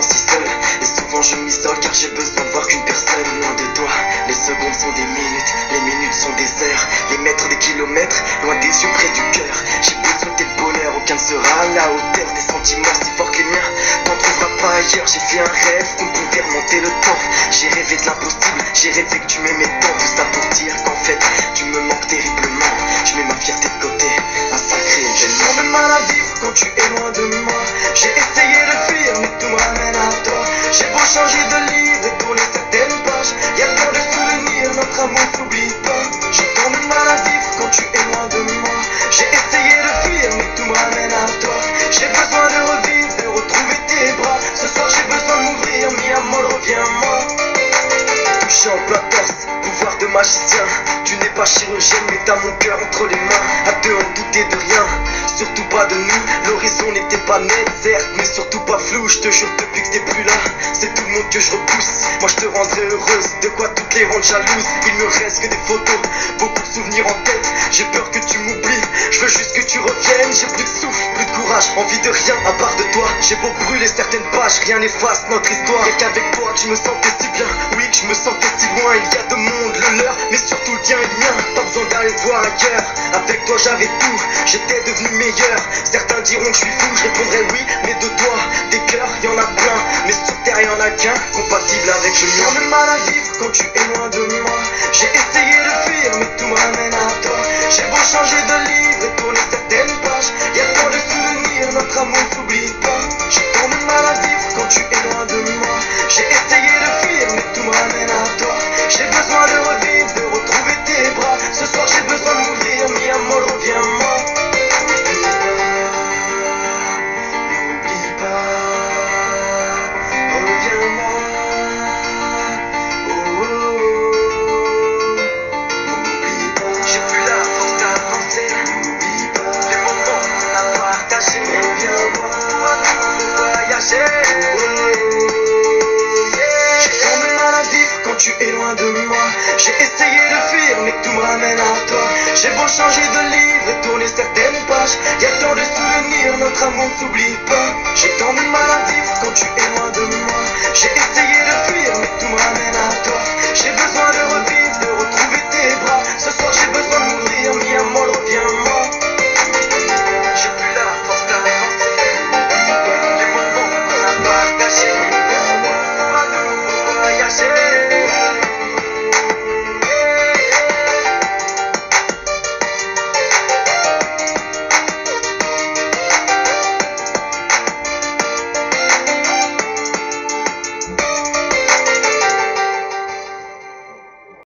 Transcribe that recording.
sens si seul. Et souvent je m'isole car j'ai besoin de voir qu'une personne loin de toi. Les secondes sont des minutes, les minutes sont des heures, les mètres des kilomètres, loin des yeux près du cœur. J'ai besoin de tes bonheurs, aucun ne sera à la hauteur des sentiments si forts que les miens. T'en trouveras pas ailleurs, j'ai fait un rêve qu'on pouvait remonter le temps. J'ai rêvé de l'impossible, j'ai rêvé que tu m'aimais tant. Tout ça pour dire qu'en fait tu me manques terriblement. Je mets ma fierté de côté, un sacré événement. J'ai tant de mal à vivre quand tu es loin de moi. J'ai essayé de fuir mais tout me ramène à toi. J'ai beau changer de livre et tourner certaines pages, y'a tant de souvenirs, notre amour s'oublie pas. J'ai tant de mal à vivre quand tu es loin de moi. J'ai essayé de fuir mais tout me ramène à toi. J'ai besoin de revivre, de retrouver tes bras. Ce soir j'ai besoin de m'ouvrir, mi amor reviens-moi. Touché en plein torse, pouvoir de magicien. Tu n'es pas chirurgienne mais t'as mon cœur entre les mains. À deux on doutait de rien, surtout pas de nous. L'horizon n'était pas net certes, mais surtout pas flou. Je te jure depuis que t'es plus là, c'est tout le monde que je repousse. Moi je te rendrai heureuse, de quoi toutes les rendre jalouses. Il me reste que des photos, beaucoup de souvenirs en tête. J'ai peur que tu m'oublies, je veux juste que tu reviennes. J'ai plus de souffle, plus de courage, envie de rien à part de toi. J'ai beau brûler certaines pages, rien n'efface notre histoire. Et qu'avec toi que je me sentais si bien, oui que je me sentais si loin. Il y a deux mondes, le leur, mais surtout le tien et le mien. Pas besoin d'aller voir ailleurs, avec toi j'avais tout, j'étais devenu meilleur. Certains diront que je suis fou, je répondrai oui, mais de toi, des cœurs, y'en a plein, mais sur terre y'en a qu'un, compatible avec le mien. J'ai mal à vivre quand tu es loin de moi. J'ai essayé de fuir, mais tout me ramène à toi. J'ai beau changer de livre et tourner certaines pages, y'a tant de souvenirs, notre amour s'oublie pas. J'ai tant de mal à vivre quand tu es loin de moi. J'ai essayé de fuir, mais tout me ramène à toi. J'ai besoin de revivre, de retrouver tes bras. Ce soir j'ai besoin de m'ouvrir, mi amor reviens-moi. N'oublie pas, reviens-moi. Oh, oh, oh. N'oublie pas, j'ai plus la force d'avancer. N'oublie pas, les moments qu'on a partagés. Reviens-moi, pour à nouveau voyager. Oh, yeah. J'ai tant de mal à vivre quand tu es loin de moi. J'ai essayé de fuir mais tout me ramène à toi. J'ai beau changer de livre et tourner certaines pages, y'a tant de souvenirs, notre amour s'oublie pas. J'ai tant de mal à vivre quand tu es